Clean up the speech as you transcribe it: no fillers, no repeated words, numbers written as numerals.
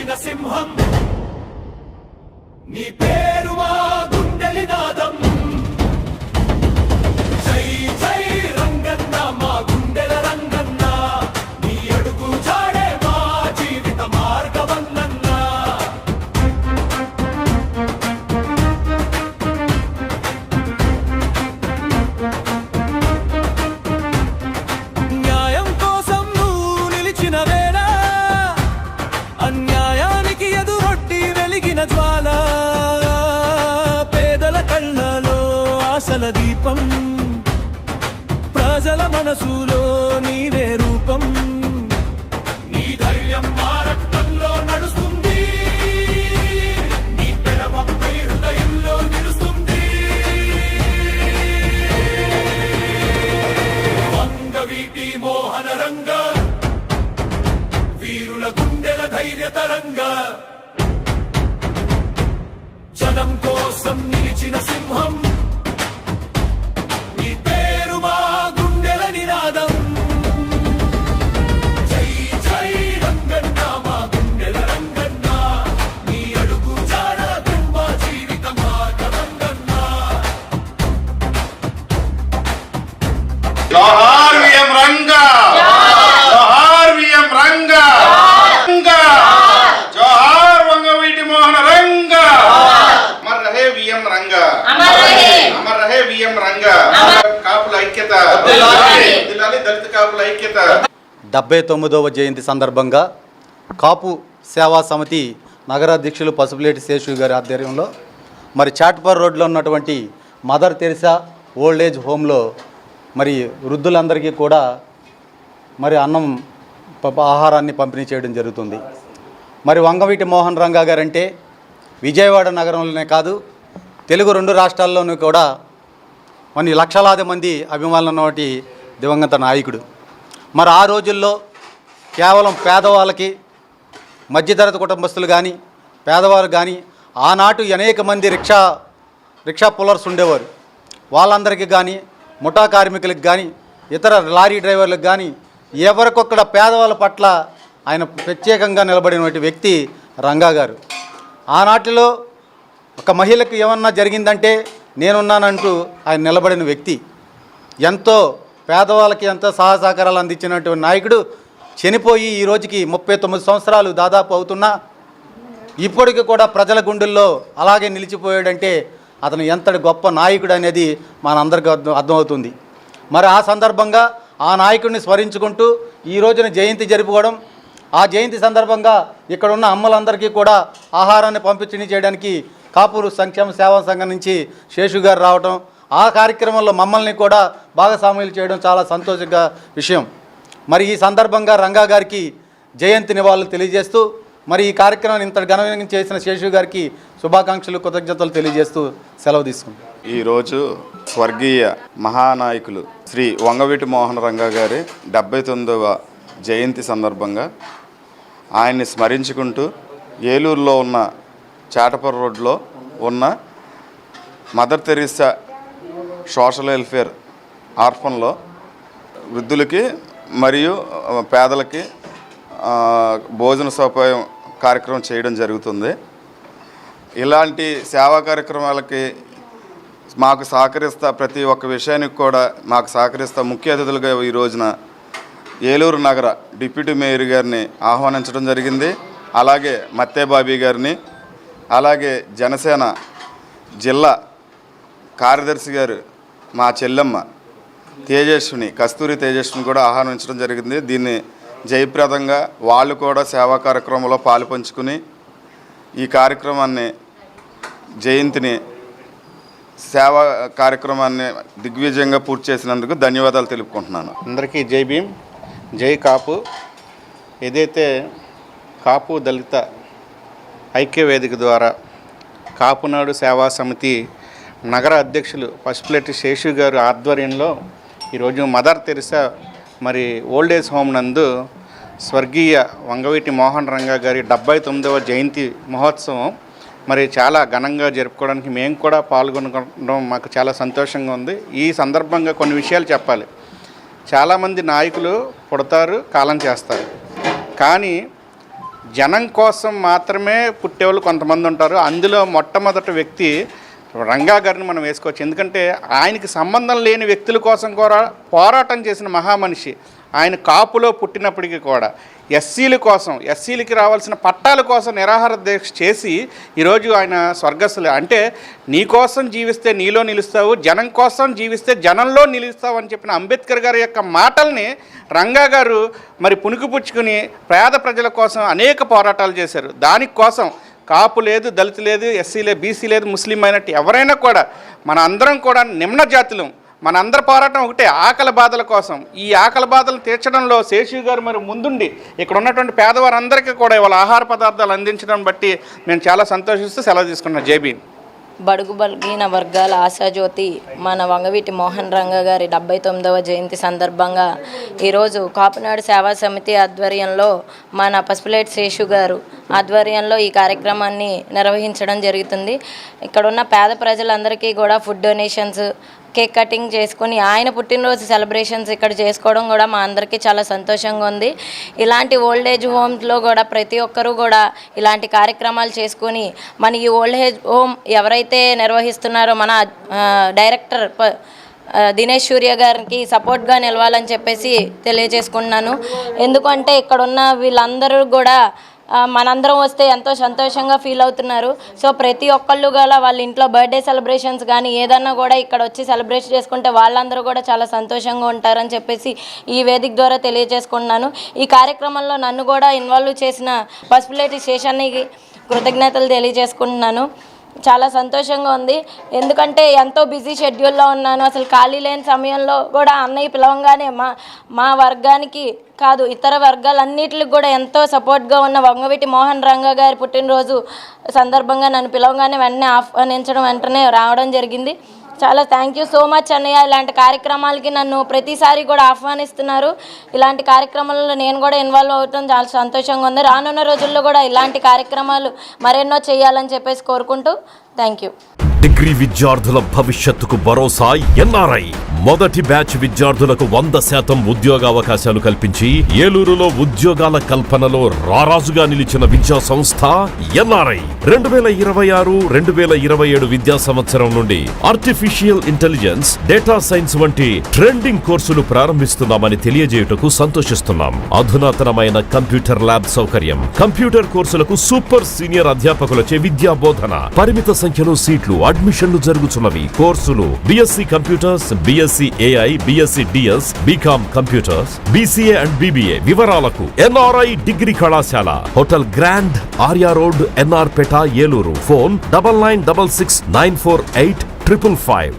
నిలిచిన సింహం నీ పేరు మా గుండెలి నాదం జై జై రంగన్న మా గుండెల రంగన్న నీ అడుగు జాడే మా జీవిత మార్గవన్నన్న న్యాయం కోసం నువ్వు నిలిచిన వేళ అన్యాయానికి ఎదురొడ్డి వెలిగిన జ్వాల పేదల కళ్ళలో ఆశల దీపం ప్రజల మనసులో నీవే రూపం నీ ధైర్యం మా రక్తంలో నడుస్తుంది నీ పెడమపై హృదయంలో నిలుస్తుంది వంగవీటి మోహన రంగ వీరుల గుండెల ధైర్య తరంగ జనం కోసం నిలిచిన సింహం నీ పేరు మా గుండెల నినాదం జై జై రంగన్న మా గుండెల రంగన్న నీ అడుగు జాడ మా జీవిత మార్గవంగన్న జోహార్ విఎం రంగా జోహార్ విఎం రంగా రంగా జోహార్ వంగవీటి మోహన రంగా అమర్ రహే విఎం రంగా అమర్ రహే విఎం రంగా కాపుల ఐక్యత దిలాలి దళిత కాపుల ఐక్యత 79వ జయంతి సందర్భంగా కాపు సేవా సమితి నగరాధ్యక్షులు పసుపులేటి శేషు గారి ఆధ్వర్యంలో మరి చాట్పర్ రోడ్లో ఉన్నటువంటి మదర్ తెరిసా ఓల్డ్ ఏజ్ హోమ్లో మరి వృద్ధులందరికీ కూడా మరి అన్నం ఆహారాన్ని పంపిణీ చేయడం జరుగుతుంది. మరి వంగవీటి మోహన్ రంగా గారంటే విజయవాడ నగరంలోనే కాదు తెలుగు 2 రాష్ట్రాల్లోనూ కూడా మన లక్షలాది మంది అభిమానులు ఉన్నటువంటి దివంగత నాయకుడు. మరి ఆ రోజుల్లో కేవలం పేదవాళ్ళకి మధ్యతరగతి కుటుంబస్తులు కానీ పేదవారు కానీ ఆనాటు అనేక మంది రిక్షా పుల్లర్స్ ఉండేవారు. వాళ్ళందరికీ కానీ ముఠా కార్మికులకు కానీ ఇతర లారీ డ్రైవర్లకు కానీ ఎవరికొక్కడ పేదవాళ్ళ పట్ల ఆయన ప్రత్యేకంగా నిలబడినటువంటి వ్యక్తి రంగా గారు. ఆనాటిలో ఒక మహిళకు ఏమన్నా జరిగిందంటే నేనున్నానంటూ ఆయన నిలబడిన వ్యక్తి. ఎంతో పేదవాళ్ళకి ఎంతో సహాయ సహకారాలు అందించినటువంటి నాయకుడు చనిపోయి ఈ రోజుకి 39 సంవత్సరాలు దాదాపు అవుతున్నా ఇప్పటికి కూడా ప్రజల గుండెల్లో అలాగే నిలిచిపోయాడంటే అతను ఎంతటి గొప్ప నాయకుడు అనేది మనందరికీ అర్థమవుతుంది. మరి ఆ సందర్భంగా ఆ నాయకుడిని స్మరించుకుంటూ ఈ రోజున జయంతి జరుపుకోవడం, ఆ జయంతి సందర్భంగా ఇక్కడ ఉన్న అమ్మలందరికీ కూడా ఆహారాన్ని పంపిణీ చేయడానికి కాపూరు సంక్షేమ సేవా సంఘం నుంచి శేషు గారు రావడం, ఆ కార్యక్రమంలో మమ్మల్ని కూడా భాగస్వాములు చేయడం చాలా సంతోషంగా విషయం. మరి ఈ సందర్భంగా రంగా గారికి జయంతి నివాళులు తెలియజేస్తూ మరి ఈ కార్యక్రమాన్ని ఇంత ఘనంగా చేసిన శేషు గారికి శుభాకాంక్షలు కృతజ్ఞతలు తెలియజేస్తూ సెలవు తీసుకుంటాం. ఈరోజు స్వర్గీయ మహానాయకులు శ్రీ వంగవీటి మోహన రంగా గారి 79వ జయంతి సందర్భంగా ఆయన్ని స్మరించుకుంటూ ఏలూరులో ఉన్న చాటపర్ రోడ్లో ఉన్న మదర్ తెరిసా సోషల్ వెల్ఫేర్ ఆర్ఫన్లో వృద్ధులకి మరియు పేదలకి భోజన సౌకర్యం కార్యక్రమం చేయడం జరుగుతుంది. ఇలాంటి సేవా కార్యక్రమాలకి మాకు సహకరిస్తా ప్రతి ఒక్క విషయానికి కూడా మాకు సహకరిస్తా ముఖ్య అతిథులుగా ఈ రోజున ఏలూరు నగర డిప్యూటీ మేయర్ గారిని ఆహ్వానించడం జరిగింది. అలాగే మత్తే బాబీ గారిని, అలాగే జనసేన జిల్లా కార్యదర్శి గారు మా చెల్లెమ్మ తేజస్విని కస్తూరి తేజస్విని కూడా ఆహ్వానించడం జరిగింది. దీన్ని జయప్రదంగా వాళ్ళు కూడా సేవా కార్యక్రమంలో పాలు పంచుకుని ఈ కార్యక్రమాన్ని జయంతిని సేవా కార్యక్రమాన్ని దిగ్విజయంగా పూర్తి చేసినందుకు ధన్యవాదాలు తెలుపుకుంటున్నాను. అందరికీ జై భీమ్, జై కాపు. ఏదైతే కాపు దళిత ఐక్యవేదిక ద్వారా కాపునాడు సేవా సమితి నగర అధ్యక్షులు పసుపులేటి శేషు గారు ఆధ్వర్యంలో ఈరోజు మదర్ తెరిసా మరి ఓల్డ్ ఏజ్ హోమ్ నందు స్వర్గీయ వంగవీటి మోహన్ రంగా గారి 79వ జయంతి మహోత్సవం మరి చాలా ఘనంగా జరుపుకోవడానికి మేము కూడా పాల్గొనడం మాకు చాలా సంతోషంగా ఉంది. ఈ సందర్భంగా కొన్ని విషయాలు చెప్పాలి. చాలామంది నాయకులు పుడతారు, కాలం చేస్తారు. కానీ జనం కోసం మాత్రమే పుట్టేవాళ్ళు కొంతమంది ఉంటారు. అందులో మొట్టమొదటి వ్యక్తి రంగా గారిని మనం వేసుకోవచ్చు. ఎందుకంటే ఆయనకి సంబంధం లేని వ్యక్తుల కోసం కూడా పోరాటం చేసిన మహామనిషి. ఆయన కాపులో పుట్టినప్పటికీ కూడా ఎస్సీల కోసం, ఎస్సీలకి రావాల్సిన పట్టాల కోసం నిరాహార దీక్ష చేసి ఈరోజు ఆయన స్వర్గస్థులు. అంటే నీ కోసం జీవిస్తే నీలో నిలుస్తావు, జనం కోసం జీవిస్తే జనంలో నిలుస్తావు అని చెప్పిన అంబేద్కర్ గారి యొక్క మాటల్ని రంగా గారు మరి పుణికిపుచ్చుకుని పేద ప్రజల కోసం అనేక పోరాటాలు చేశారు. దానికోసం కాపు లేదు, దళిత లేదు, ఎస్సీ లేదు, బీసీ లేదు, ముస్లిం అయినట్టు ఎవరైనా కూడా మన అందరం కూడా నిమ్న జాతులం. మన అందరి పోరాటం ఒకటే, ఆకలి బాధల కోసం. ఈ ఆకలి బాధలు తీర్చడంలో శేషు గారు మరి ముందుండి ఇక్కడ ఉన్నటువంటి పేదవారందరికీ కూడా ఇవాళ ఆహార పదార్థాలు అందించడం బట్టి మేము చాలా సంతోషిస్తూ సెలవు తీసుకున్నాం. జేబీ. బడుగు బలహీన వర్గాల ఆశాజ్యోతి మన వంగవీటి మోహన్ రంగా గారి 79వ జయంతి సందర్భంగా ఈరోజు కాపునాడు సేవా సమితి ఆధ్వర్యంలో మన పసుపులేటి శేషు గారు ఆధ్వర్యంలో ఈ కార్యక్రమాన్ని నిర్వహించడం జరుగుతుంది. ఇక్కడ ఉన్న పేద ప్రజలందరికీ కూడా ఫుడ్ డొనేషన్స్, కేక్ కటింగ్ చేసుకొని ఆయన పుట్టినరోజు సెలబ్రేషన్స్ ఇక్కడ చేసుకోవడం కూడా మా అందరికీ చాలా సంతోషంగా ఉంది. ఇలాంటి ఓల్డ్ ఏజ్ హోమ్స్లో కూడా ప్రతి ఒక్కరూ కూడా ఇలాంటి కార్యక్రమాలు చేసుకొని మన ఈ ఓల్డ్ ఏజ్ హోమ్ ఎవరైతే నిర్వహిస్తున్నారో మన డైరెక్టర్ దినేష్ సూర్య గారికి సపోర్ట్గా నిలవాలని చెప్పేసి తెలియజేసుకుంటున్నాను. ఎందుకంటే ఇక్కడ ఉన్న వీళ్ళందరూ కూడా మనందరం వస్తే ఎంతో సంతోషంగా ఫీల్ అవుతున్నారు. సో ప్రతి ఒక్కళ్ళు కూడా వాళ్ళ ఇంట్లో బర్త్డే సెలబ్రేషన్స్ కానీ ఏదన్నా కూడా ఇక్కడ వచ్చి సెలబ్రేట్ చేసుకుంటే వాళ్ళందరూ కూడా చాలా సంతోషంగా ఉంటారని చెప్పేసి ఈ వేదిక ద్వారా తెలియజేసుకుంటున్నాను. ఈ కార్యక్రమంలో నన్ను కూడా ఇన్వాల్వ్ చేసిన పసుపులేటి శేషానికి కృతజ్ఞతలు తెలియజేసుకుంటున్నాను. చాలా సంతోషంగా ఉంది. ఎందుకంటే ఎంతో బిజీ షెడ్యూల్లో ఉన్నాను. అసలు ఖాళీ లేని సమయంలో కూడా అన్నయ్య పిలవంగానే మా వర్గానికి కాదు ఇతర వర్గాలన్నిటికి కూడా ఎంతో సపోర్ట్గా ఉన్న వంగవీటి మోహన్ రంగా గారి పుట్టినరోజు సందర్భంగా నన్ను పిలవగానే వెంటనే రావడం జరిగింది. చాలా థ్యాంక్ యూ సో మచ్ అన్నయ్య. ఇలాంటి కార్యక్రమాలకి నన్ను ప్రతిసారి కూడా ఆహ్వానిస్తున్నారు. ఇలాంటి కార్యక్రమాలలో నేను కూడా ఇన్వాల్వ్ అవటం చాలా సంతోషంగా ఉంది. రానున్న రోజుల్లో కూడా ఇలాంటి కార్యక్రమాలు మరెన్నో చేయాలని చెప్పేసి కోరుకుంటూ థ్యాంక్ యూ. డిగ్రీ విద్యార్థుల భవిష్యత్తుకు భరోసా ఎన్ఆర్ఐ. మొదటి బ్యాచ్ విద్యార్థులకు 100% ఉద్యోగావకాశాలు కల్పించి ఏలూరులో ఉద్యోగాల కల్పనలో రారాజుగా నిలిచిన విద్యా సంస్థ ఎన్ఆర్ఐ. 2026-2027 విద్యా సంవత్సరం నుండి ఆర్టిఫిషియల్ ఇంటెలిజెన్స్, డేటా సైన్స్ వంటి ట్రెండింగ్ కోర్సులు ప్రారంభిస్తున్నామని తెలియజేయుటకు సంతోషిస్తున్నాం. అధునాతనమైన కంప్యూటర్ ల్యాబ్ సౌకర్యం, కంప్యూటర్ కోర్సులకు సూపర్ సీనియర్ అధ్యాపకులచే విద్యా బోధన, పరిమిత సంఖ్యలో సీట్లు, అడ్మిషన్లు జరుగుతున్నవి. కోర్సులు BSc computers, BSc AI, BSc DS, BCom computers, BCA and BBA. వివరాలకు ఎన్ఆర్ఐ డిగ్రీ కళాశాల, hotel grand, Arya road, NR పేట, ఏలూరు. ఫోన్ 9966948555.